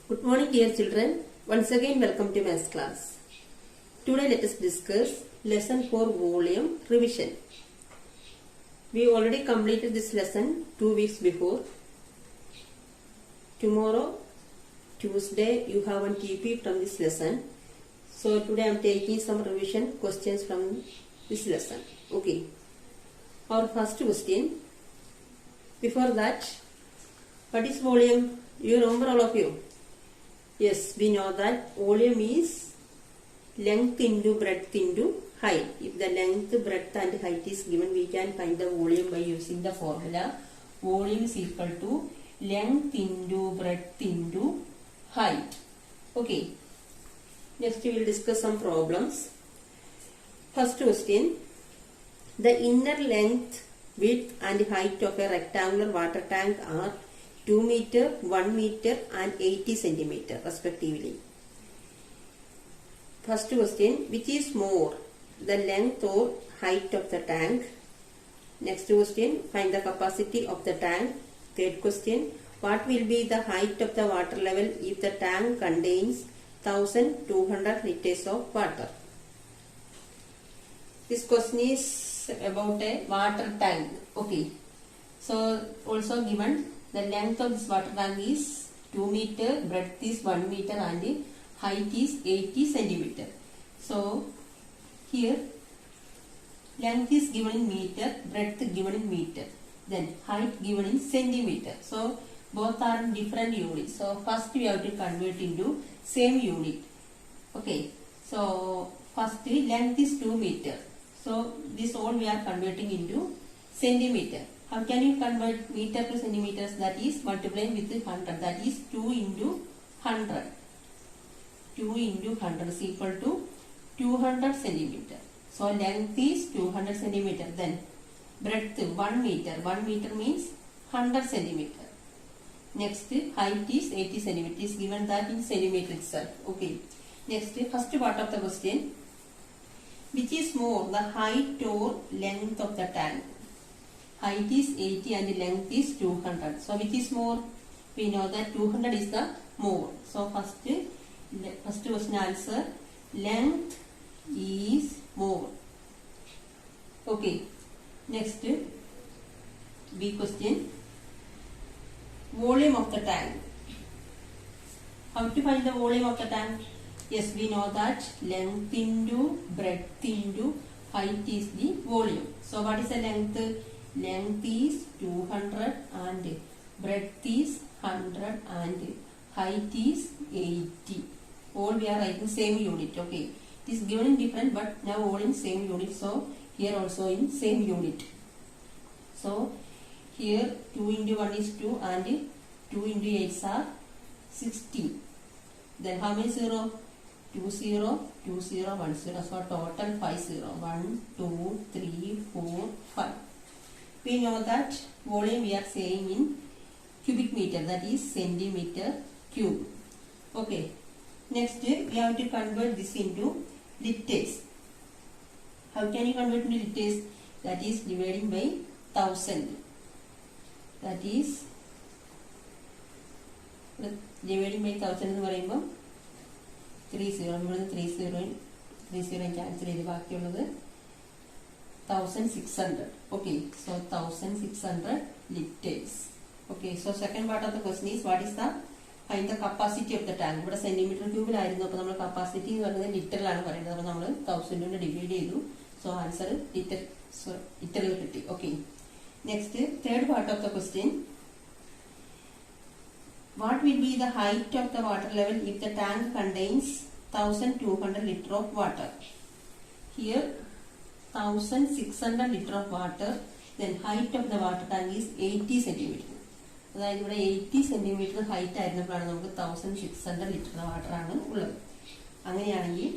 Good morning, dear children. Once again, welcome to maths class. Today, let us discuss lesson 4 volume revision. We already completed this lesson 2 weeks before. Tomorrow, Tuesday, you have one TP from this lesson. So today, I am taking some revision questions from this lesson. Okay. Our first question. Before that, what is volume? You remember, all of you? Yes, we know that volume is length into breadth into height. If the length, breadth and height is given, we can find the volume by using the formula. Volume is equal to length into breadth into height. Okay. Next we will discuss some problems. First question. The inner length, width and height of a rectangular water tank are 2 meter, 1 meter and 80 centimeter respectively. First question, which is more, the length or height of the tank? Next question, find the capacity of the tank. Third question, what will be the height of the water level if the tank contains 1200 liters of water? This question is about a water tank. Okay. So also given the length of this water tank is 2 meter, breadth is 1 meter and height is 80 centimeter. So here length is given in meter, breadth given in meter, then height given in centimeter. So both are in different units. So first we have to convert into same unit. Okay. So first length is 2 meter. So this all we are converting into centimeter. How can you convert meter to centimeters? That is multiplying with 100. That is 2 into 100. 2 into 100 is equal to 200 centimeter. So length is 200 centimeter. Then breadth 1 meter. 1 meter means 100 centimeter. Next height is 80 centimeter. Is given that in centimeter itself. Okay. Next first part of the question. Which is more, the height or length of the tank? Height is 80 and length is 200. So which is more? We know that 200 is the more. So first question answer, length is more. Okay. Next B question. Volume of the tank. How to find the volume of the tank? Yes, we know that length into breadth into height is the volume. So what is the length? Length is 200 and breadth is 100 and height is 80. All we are writing same unit. Okay. It is given in different but now all in same unit. So here also in same unit. So here 2 into 1 is 2 and 2 into 8 are 16. Then how many 0? 2 0, 2 0, 1 0. So total 5 0. 1, 2, 3, 4, 5. We know that volume we are saying in cubic meter, that is centimeter cube. Okay. Next we have to convert this into liters. How can you convert into liters? That is dividing by 1000. That is dividing by 1000 എന്ന് പറയുമ്പോൾ 30 ഇവിടുന്ന് 30 cancel ചെയ്ത് ബാക്കിയുള്ളത് 1600. Okay, so 1600 liters. Okay, so second part of the question is what is the find the capacity of the tank. ഇവിടെ centimetre ക്യൂബിലായിരുന്നു. അപ്പോൾ നമ്മൾ capacity എന്ന് പറയുന്നത് ലിറ്ററിലാണ് പറയുന്നത്. അപ്പോൾ നമ്മൾ 1000 കൊണ്ട് ഡിവൈഡ് ചെയ്തു. സോ ആൻസർ ലിറ്ററിൽ കിട്ടി. Okay. Next third part of the question. What will be the height of the water level if the tank contains 1200 liter of water? Here 1600 liter of water. Then height of the water tank is 80 centimeter. അതായത് ഇവിടെ 80 centimetre height ആയിരുന്നപ്പോഴാണ് നമുക്ക് 1600 litre water ആണ് ഉള്ളത്. അങ്ങനെയാണെങ്കിൽ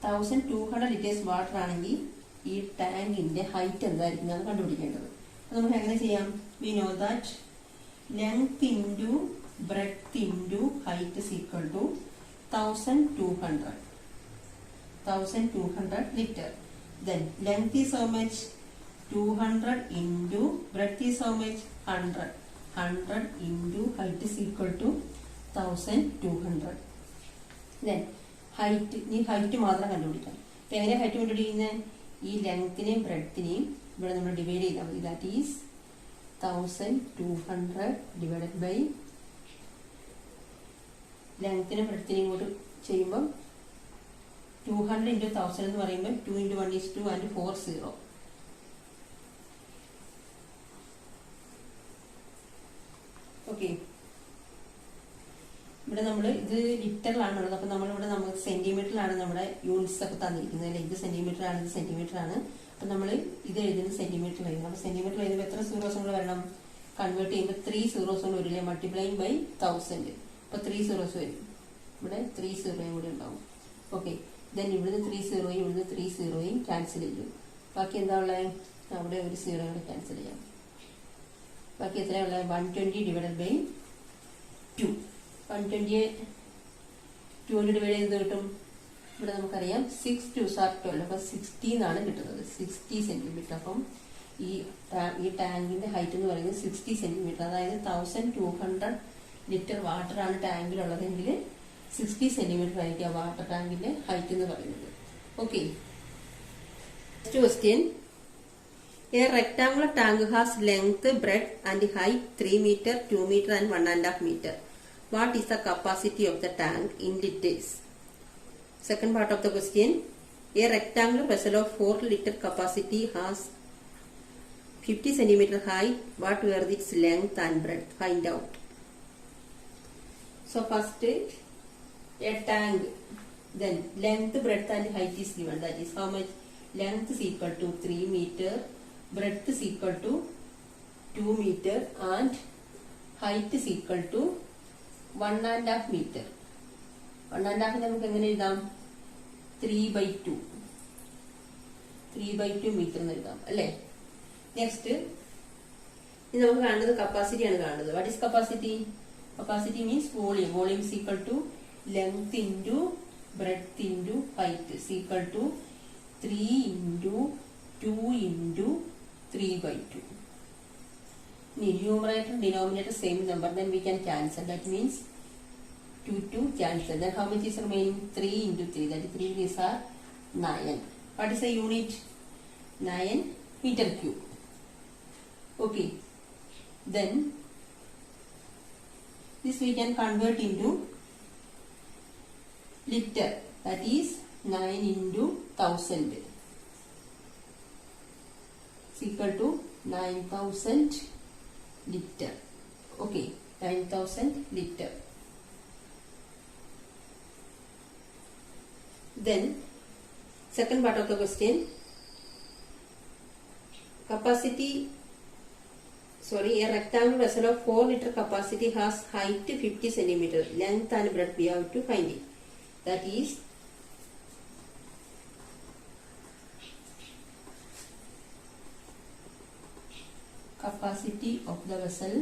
1200 litres water ആണെങ്കിൽ ഈ ടാങ്കിന്റെ height എന്തായിരിക്കും എന്നാണ് കണ്ടുപിടിക്കേണ്ടത്. അത് നമുക്ക് എങ്ങനെ ചെയ്യാം? We know that length into breadth into height is equal to 1200 liter. Then length is how much? 200 into breadth is how much? 100. 100 into height is equal to 1200. Then height, ഈ ഹൈറ്റ് മാത്രം കണ്ടുപിടിക്കാം. അപ്പൊ എങ്ങനെ ഹൈറ്റ് കണ്ടുപിടിക്കുന്നത്? ഈ ലെങ്ത്തിനെയും ബ്രെഡ്ത്തിനെയും ഇവിടെ നമ്മൾ divide ചെയ്താൽ മതി. ദാറ്റ് ഈസ് 1200 ഡിവൈഡഡ് ബൈ ലെങ്ത്തിനും ബ്രെഡ്ത്തിനെയും കൂടി ചെയ്യുമ്പോൾ 200 into 1000 എന്ന് പറയുമ്പോൾ 2 into 1 is 2 and 4 0. ഓക്കെ, ഇവിടെ നമ്മൾ ഇത് ലിറ്ററിലാണുള്ളത്. അപ്പൊ നമ്മളിവിടെ നമുക്ക് സെന്റിമീറ്ററിലാണ് നമ്മുടെ യൂണിറ്റ്സ് ഒക്കെ തന്നിരിക്കുന്നത് അല്ലെ. ഇത് സെന്റിമീറ്റർ ആണ്, ഇത് സെന്റിമീറ്റർ ആണ്. അപ്പൊ നമ്മൾ ഇത് എഴുതുന്നത് സെന്റിമീറ്റർ എഴുതണം. അപ്പൊ സെന്റിമീറ്റർ എഴുതുമ്പോൾ എത്ര സീറോസ് കൂടെ വരണം? കൺവേർട്ട് ചെയ്യുമ്പോൾ 3 സീറോസ് കൊണ്ട് വരില്ലേ, മൾട്ടിപ്ലൈങ് ബൈ 1000. അപ്പൊ 3 സീറോസ് വരും. ഇവിടെ 3 സീറോയും കൂടി ഉണ്ടാവും. ഓക്കെ, ദെൻ ഇവിടുന്ന് 3 സീറോയും ഇവിടുന്ന് 3 സീറോയും ക്യാൻസൽ ചെയ്യും. ബാക്കി എന്താ ഉള്ളത്? അവിടെ ഒരു സീറോ കൂടെ ക്യാൻസൽ ചെയ്യാം. ബാക്കി എത്രയാ ഉള്ളത്? 120 ഡിവൈഡഡ് ബൈ 2. 120 2 കൊണ്ട് ഡിവൈഡ് ചെയ്ത് കിട്ടും. ഇവിടെ നമുക്കറിയാം 6 2s are 12. അപ്പൊ 60 എന്നാണ് കിട്ടുന്നത്, 60 സെന്റിമീറ്റർ. അപ്പം ഈ ടാങ്കിന്റെ ഹൈറ്റ് എന്ന് പറയുന്നത് 60 സെന്റിമീറ്റർ. അതായത് 1200 ലിറ്റർ വാട്ടർ ആണ് ടാങ്കിലുള്ളതെങ്കിൽ 60 സെന്റിമീറ്റർ ആയിരിക്കും ആ വാട്ടർ ടാങ്കിന്റെ ഹൈറ്റ് എന്ന് പറയുന്നത്. Okay, next question. A rectangular tank has length, breadth and height 3 meter, 2 meter and 1.5 meter. What is the capacity of the tank in liters? Second part of the question. A rectangular vessel of 4 liter capacity has 50 centimeter height. What were its length and breadth? Find out. So first, a tank. Then length, breadth and height is given. That is how much? Length is equal to 3 meter. Breadth is equal to 2 meter and height is equal to 1.5 meter. 1.5 നമുക്ക് എങ്ങനെ എഴുതാം? 3/2 metre എന്ന് എഴുതാം അല്ലേ. Next ഇനി നമുക്ക് കാണുന്നത് capacity ആണ് കാണുന്നത്. What is capacity? Capacity means volume. Volume is equal to length into breadth into height is equal to 3 into 2 into 3/2. Numerator denominator same number, then we can cancel. That means 2 cancel. Then how much is remaining? 3 into 3. That is 3 is 9. What is the unit? 9 meter cube. Okay. Then this we can convert into liter. That is 9 into 1000. Equal to 9000 liter. Okay, 9000 liter. Then second part of the question. Capacity, sorry, a rectangular vessel of 4 liter capacity has height 50 centimeter. Length and breadth we have to find it. That is capacity of the vessel.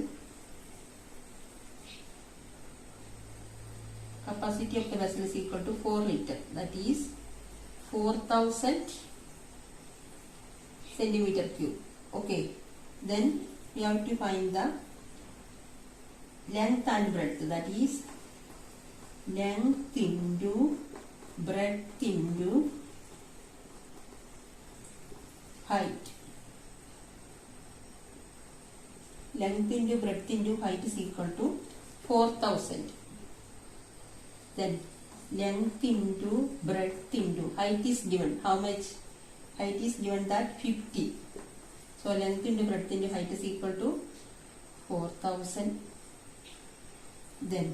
Capacity of the vessel is equal to 4 liter. That is 4000 centimeter cube. Okay. Then we have to find the length and breadth. That is length into breadth into height. Length into breadth into height is equal to 4000. Then length into breadth into height is given. How much? Height is given that 50. So length into breadth into height is equal to 4000. Then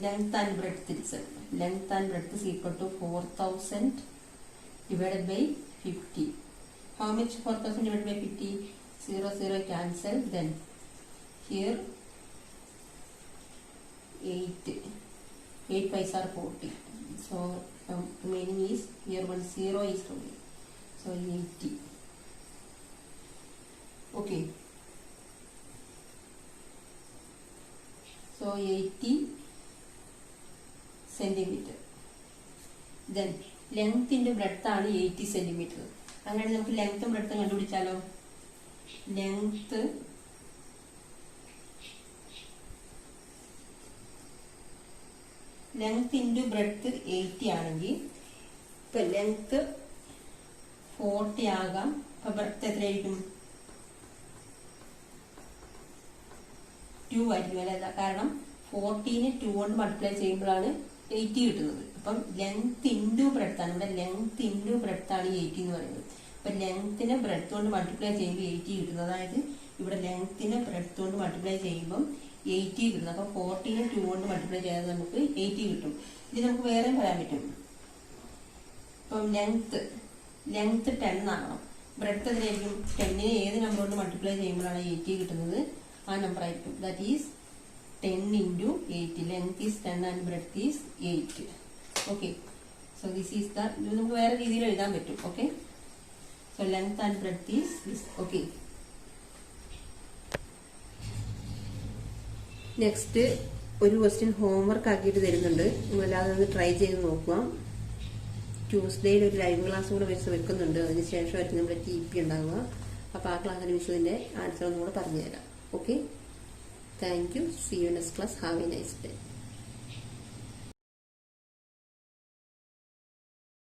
length and breadth itself. Length and breadth is equal to 4000 divided by 50. How much 4000 divided by 50? 0 0 cancel. Then here 8 5s are 40. So remaining is here 1 0 is remaining. So 80. Okay. So 80 centimeter. Then length into breadth ആണ് 80 centimeter. അങ്ങനെ നമുക്ക് ലെങ്ത്തും ബ്രെഡ്ത്തും കണ്ടുപിടിച്ചാലോ? Length length into breadth 80 ആണെങ്കിൽ ഇപ്പൊ length 40 ആകാം. അപ്പൊ breadth എത്രയായിരിക്കും? 2 ആയിരിക്കും അല്ലെ? കാരണം 40നെ 2 കൊണ്ട് മൾട്ടിപ്ലൈ ചെയ്യുമ്പോഴാണ് 80 കിട്ടുന്നത്. അപ്പം ലെങ്ത് ഇൻറ്റു ബ്രെഡ്ത്ത് ആണ്. ഇവിടെ ലെങ്ത് ഇൻറ്റു ബ്രെഡ്ത്ത് ആണ് 80 എന്ന് പറയുന്നത്. അപ്പൊ ലെങ്ത്തിനെ ബ്രെഡ്ത്ത് കൊണ്ട് മൾട്ടിപ്ലൈ ചെയ്യുമ്പോൾ 80 കിട്ടുന്നത്. അതായത് ഇവിടെ ലെങ്ത്തിനെ ബ്രെഡ്ത്ത് കൊണ്ട് മൾട്ടിപ്ലൈ ചെയ്യുമ്പോൾ 80 കിട്ടുന്നത്. അപ്പൊ 40നെ 2 കൊണ്ട് മൾട്ടിപ്ലൈ ചെയ്താൽ നമുക്ക് 80 കിട്ടും. ഇത് നമുക്ക് വേറെയും പറയാൻ പറ്റും. ഇപ്പം ലെങ്ത് 10 ആകണം. ബ്രെഡ്ത്ത് എത്രയായിരിക്കും? 10നെ ഏത് നമ്പർ കൊണ്ട് മൾട്ടിപ്ലൈ ചെയ്യുമ്പോഴാണ് 80 കിട്ടുന്നത്? ആ നമ്പർ ആയിരിക്കും. That is 10 into 8. Length is 10 and breadth is 8. Okay. So this is the, ഇത് നമുക്ക് വേറെ രീതിയിൽ എഴുതാൻ പറ്റും. Okay. So length and breadth is this. Okay. Next ഒരു ക്വസ്റ്റ്യൻ ഹോംവർക്ക് ആക്കിയിട്ട് തരുന്നുണ്ട്. നിങ്ങളല്ലാതെ ഒന്ന് ട്രൈ ചെയ്ത് നോക്കുക. ട്യൂസ്ഡേയിൽ ഒരു ലൈവ് ക്ലാസ് കൂടെ വെക്കുന്നുണ്ട്. അതിനുശേഷമായിരിക്കും നമ്മുടെ TP ഉണ്ടാവുക. അപ്പോൾ ആ ക്ലാസ്സിന് മിസ് ഇതിന്റെ ആൻസർ ഒന്നും കൂടെ പറഞ്ഞു തരാം. Okay. Thank you. See you next class. Have a nice day.